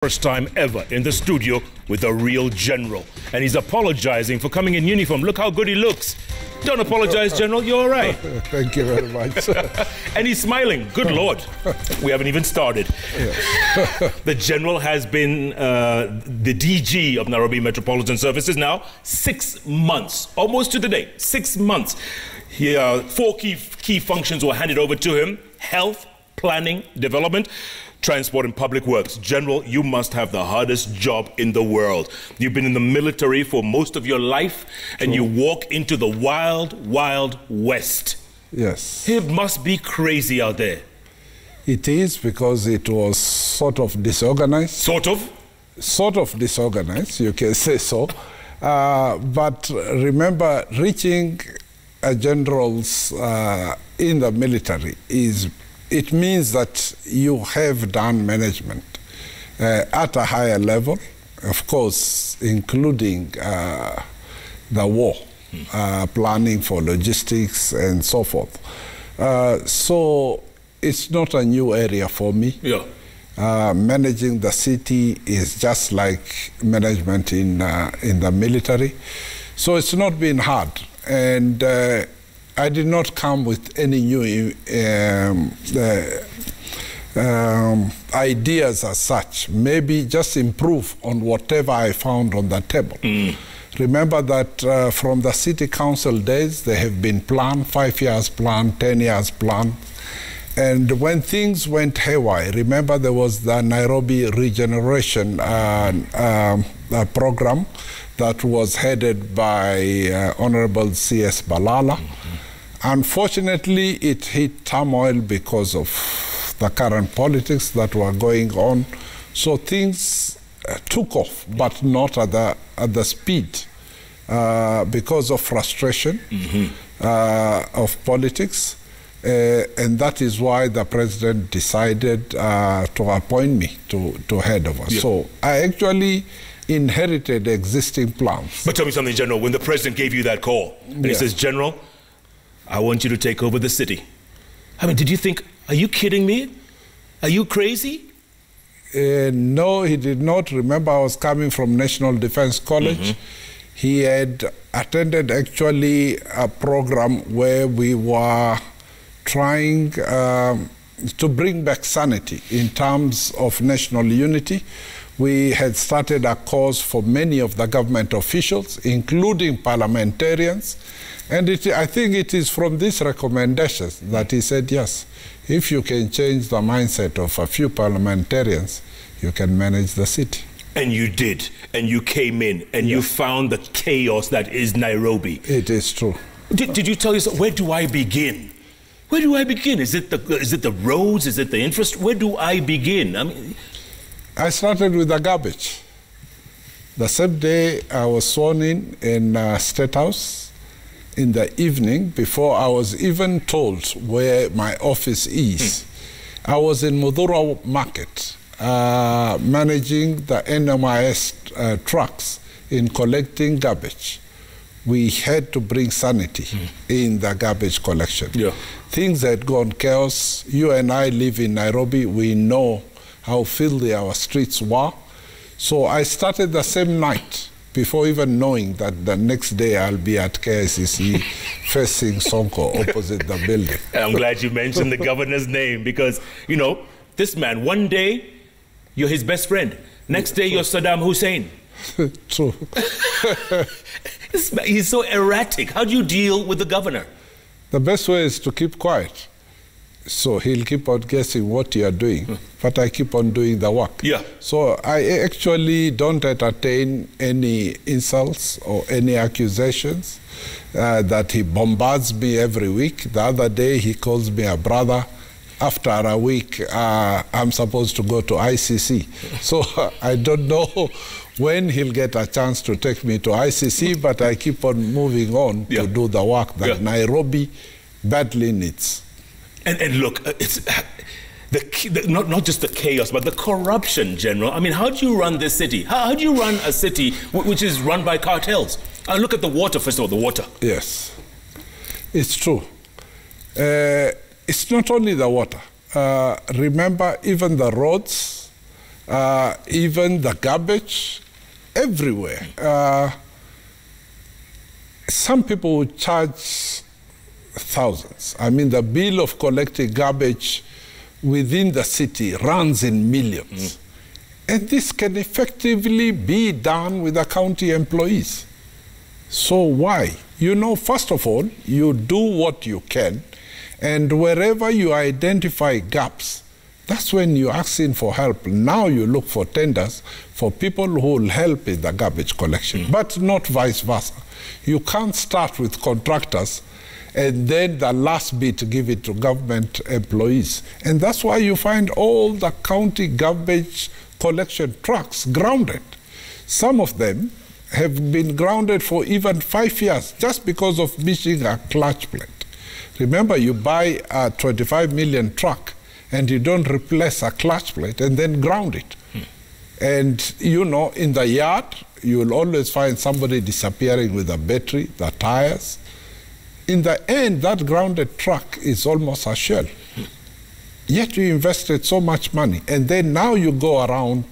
First time ever in the studio with a real general. And he's apologizing for coming in uniform. Look how good he looks. Don't apologize, General. You're all right. Thank you very much. And he's smiling. Good Lord. We haven't even started. Yeah. The General has been the DG of Nairobi Metropolitan Services now 6 months. Almost to the day. 6 months. Four key functions were handed over to him. Health, planning, development, transport and public works. General, you must have the hardest job in the world. You've been in the military for most of your life, and you walk into the wild, wild west. Yes. It must be crazy out there. It is, because it was sort of disorganized. Sort of? Sort of disorganized, you can say so. But remember, reaching a general's in the military it means that you have done management at a higher level, of course, including the war, planning for logistics and so forth. So it's not a new area for me. Yeah. Managing the city is just like management in the military. So it's not been hard. And I did not come with any new ideas as such. Maybe just improve on whatever I found on the table. Remember that from the city council days, they have been planned, 5 years plan, 10 years plan. And when things went haywire, remember there was the Nairobi Regeneration program that was headed by Honorable C.S. Balala. Unfortunately, it hit turmoil because of the current politics that were going on. So things took off, but not at the speed because of frustration of politics. And that is why the president decided to appoint me to head over. Yeah. So I actually inherited existing plans. But tell me something, General. When the president gave you that call, and he says, General, I want you to take over the city. I mean, did you think, are you kidding me? Are you crazy? No, he did not. Remember, I was coming from National Defense College. He had attended actually a program where we were trying to bring back sanity in terms of national unity. We had started a course for many of the government officials, including parliamentarians. And I think it is from these recommendations that he said, yes, if you can change the mindset of a few parliamentarians, you can manage the city. And you did. And you came in and you found the chaos that is Nairobi. It is true. Did you tell yourself, where do I begin? Where do I begin? Is it the roads? Is it the infrastructure? Where do I begin? I mean, I started with the garbage. The same day I was sworn in State House, in the evening, before I was even told where my office is, I was in Mudhura Market, managing the NMIS trucks in collecting garbage. We had to bring sanity in the garbage collection. Yeah. Things had gone chaos. You and I live in Nairobi. We know how filthy our streets were. So I started the same night, before even knowing that the next day I'll be at KICC facing Sonko opposite the building. I'm glad you mentioned the governor's name, because, you know, this man, one day you're his best friend. Next day you're Saddam Hussein. True. He's so erratic. How do you deal with the governor? The best way is to keep quiet. So he'll keep on guessing what you are doing, but I keep on doing the work. Yeah. So I actually don't entertain any insults or any accusations that he bombards me every week. The other day he calls me a brother. After a week, I'm supposed to go to ICC. So I don't know when he'll get a chance to take me to ICC, but I keep on moving on to do the work that Nairobi badly needs. And look, it's not just the chaos, but the corruption, General. I mean, how do you run this city? How do you run a city which is run by cartels? Look at the water, first of all, the water. Yes, it's true. It's not only the water. Remember, even the roads, even the garbage, everywhere. Some people would charge thousands. I mean, the bill of collecting garbage within the city runs in millions. And this can effectively be done with the county employees. So why? You know, first of all, you do what you can, and wherever you identify gaps, that's when you're asking for help. Now you look for tenders for people who will help in the garbage collection, but not vice versa. You can't start with contractors and then the last bit give it to government employees. And that's why you find all the county garbage collection trucks grounded. Some of them have been grounded for even 5 years just because of missing a clutch plate. Remember, you buy a 25 million truck and you don't replace a clutch plate and then ground it. And, you know, in the yard, you will always find somebody disappearing with the battery, the tires. In the end, that grounded truck is almost a shell. Yet you invested so much money, and then now you go around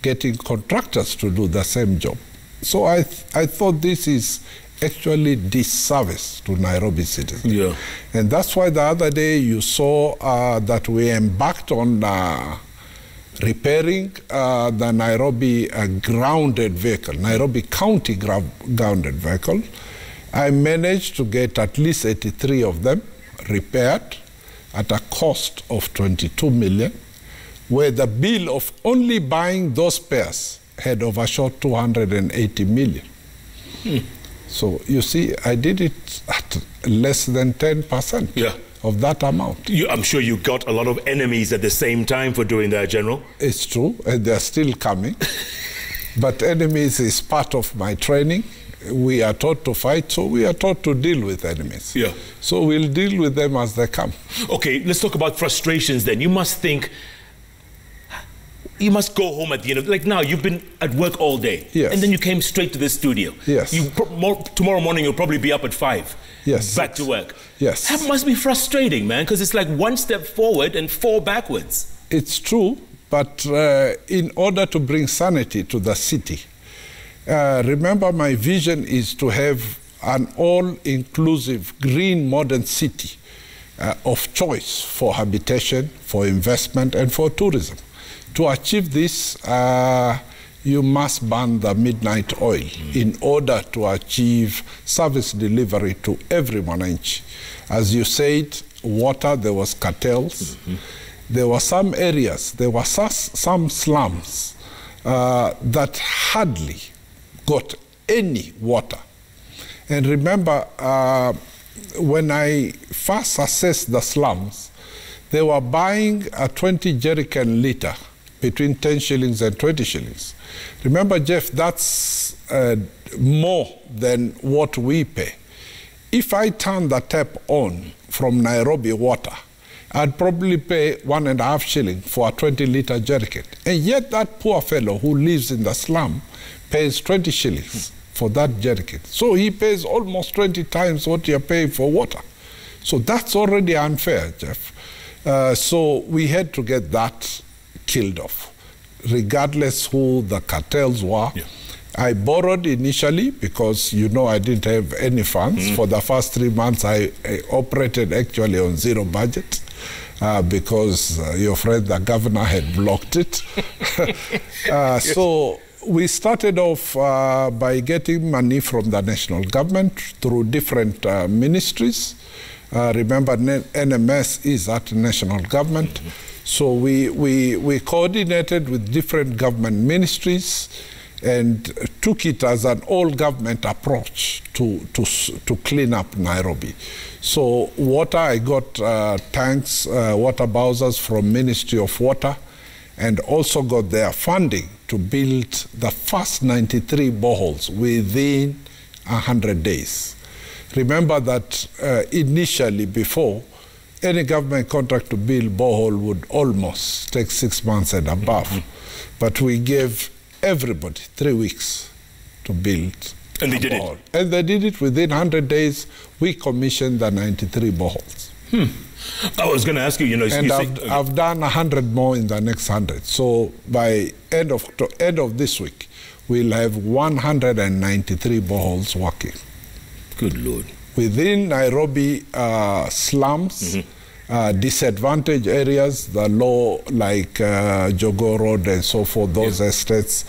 getting contractors to do the same job. So I thought this is actually disservice to Nairobi citizens. Yeah. And that's why the other day you saw that we embarked on repairing the Nairobi grounded vehicle, Nairobi County grounded vehicle. I managed to get at least 83 of them repaired at a cost of 22 million, where the bill of only buying those spares had overshot 280 million. So you see, I did it at less than 10% of that amount. I'm sure you got a lot of enemies at the same time for doing that, General. It's true, and they're still coming. But enemies is part of my training. We are taught to fight, so we are taught to deal with enemies. Yeah. So we'll deal with them as they come. Okay, let's talk about frustrations then. You must think, you must go home at the end of, like now, you've been at work all day. Yes. And then you came straight to this studio. Yes. Tomorrow morning, you'll probably be up at 5. Yes. Back to work. Yes. That must be frustrating, man, because it's like 1 step forward and 4 backwards. It's true, but in order to bring sanity to the city, remember, my vision is to have an all-inclusive green modern city of choice for habitation, for investment, and for tourism. To achieve this, you must burn the midnight oil in order to achieve service delivery to every Mwananchi. As you said, water, there was cartels. There were some areas, there were some slums that hardly got any water. And remember, when I first assessed the slums, they were buying a 20 jerrycan liter between 10 shillings and 20 shillings. Remember, Jeff, that's more than what we pay. If I turn the tap on from Nairobi water, I'd probably pay 1.5 shillings for a 20-liter jerrycan. And yet that poor fellow who lives in the slum pays 20 shillings for that jerrycan. So he pays almost 20 times what you're paying for water. So that's already unfair, Jeff. So we had to get that killed off, regardless who the cartels were. Yeah. I borrowed initially because, you know, I didn't have any funds. For the first 3 months, I operated actually on zero budget because your friend, the governor, had blocked it. So we started off by getting money from the national government through different ministries. Remember, NMS is at national government. So we coordinated with different government ministries and took it as an all-government approach to clean up Nairobi. So water, I got tanks, water bowsers from Ministry of Water, and also got their funding to build the first 93 boreholes within 100 days. Remember that initially, before, any government contract to build borehole would almost take 6 months and above. But we gave everybody 3 weeks to build. And they did it. And they did it within 100 days. We commissioned the 93 boreholes. I was going to ask you, And I've done 100 more in the next 100. So by end of this week, we'll have 193 boreholes working. Good Lord. Within Nairobi slums, disadvantaged areas, the low, like Jogoo Road and so forth, those estates,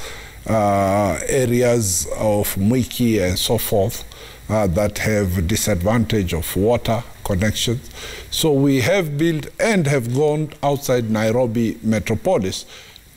areas of Mwiki and so forth, that have disadvantage of water connections. So we have built and have gone outside Nairobi metropolis,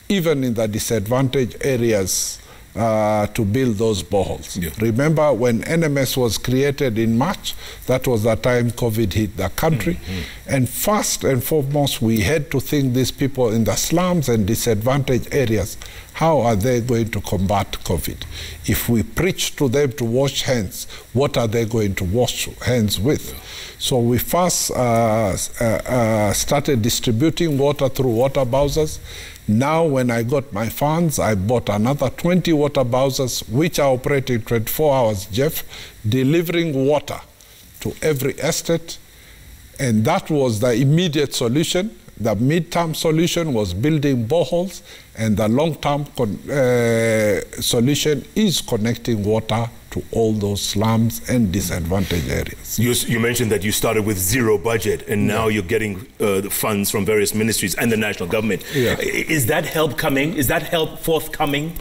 even in the disadvantaged areas, to build those boreholes. Yeah. Remember when NMS was created in March, that was the time COVID hit the country. And first and foremost, we had to think these people in the slums and disadvantaged areas, how are they going to combat COVID? If we preach to them to wash hands, what are they going to wash hands with? So we first started distributing water through water bowsers. Now, when I got my funds, I bought another 20 water bowsers, which are operating 24 hours, Jeff, delivering water to every estate. And that was the immediate solution. The mid-term solution was building boreholes, and the long-term solution is connecting water to all those slums and disadvantaged areas. You mentioned that you started with zero budget, and now you're getting the funds from various ministries and the national government. Yeah. Is that help coming? Is that help forthcoming?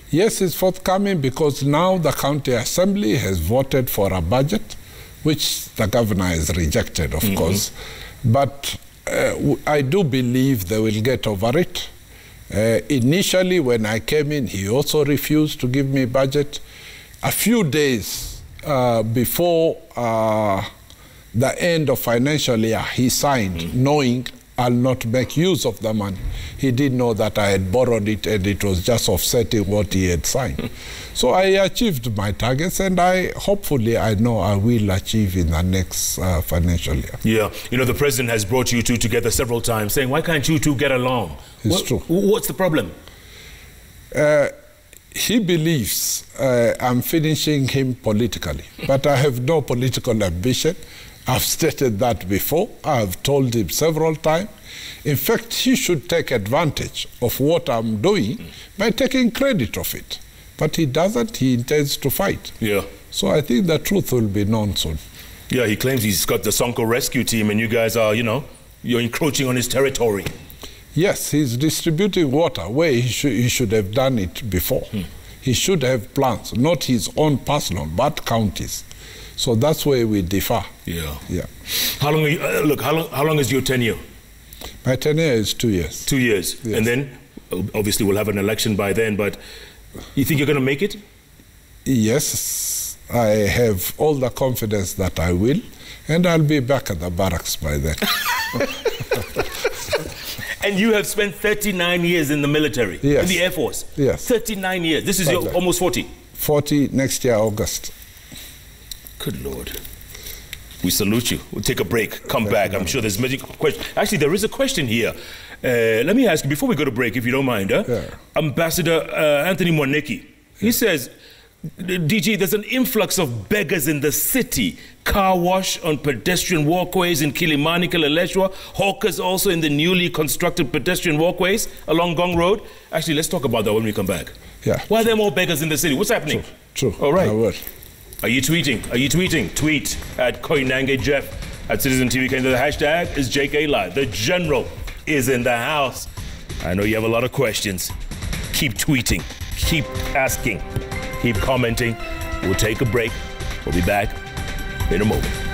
Yes, it's forthcoming because now the county assembly has voted for a budget, which the governor has rejected, of course. But I do believe they will get over it. Initially, when I came in, he also refused to give me budget. A few days before the end of financial year, he signed, knowing I'll not make use of the money. He didn't know that I had borrowed it and it was just offsetting what he had signed. So I achieved my targets, and hopefully I know I will achieve in the next financial year. Yeah, the president has brought you two together several times, saying, why can't you two get along? It's true. What's the problem? He believes I'm finishing him politically, but I have no political ambition. I've stated that before. I've told him several times. In fact, he should take advantage of what I'm doing by taking credit of it. But he doesn't. He intends to fight. Yeah. So I think the truth will be known soon. Yeah, he claims he's got the Sonko rescue team, and you guys are, you're encroaching on his territory. Yes, he's distributing water where he should have done it before. He should have plans, not his own personal, but counties. So that's where we differ. Yeah. Yeah. How long are you, how long is your tenure? My tenure is 2 years. 2 years. Yes. And then, obviously, we'll have an election by then, but you think you're going to make it? Yes. I have all the confidence that I will, and I'll be back at the barracks by then. And you have spent 39 years in the military, in the Air Force. Yes. 39 years. This is your almost 40. 40 next year, August. Good Lord. We salute you. We'll take a break, come back. I'm sure there's many questions. Actually, there is a question here. Let me ask you, before we go to break, if you don't mind, Ambassador Anthony Mwaniki, he says, DG, there's an influx of beggars in the city. Car wash on pedestrian walkways in Kilimani, Kileleshwa. Hawkers also in the newly constructed pedestrian walkways along Gong Road. Actually, let's talk about that when we come back. Yeah. Why are there more beggars in the city? What's happening? True. All right. I will. Are you tweeting? Are you tweeting? Tweet at Koinange Jeff at Citizen TV. The hashtag is JK Live. The General is in the house. I know you have a lot of questions. Keep tweeting. Keep asking. Keep commenting. We'll take a break. We'll be back in a moment.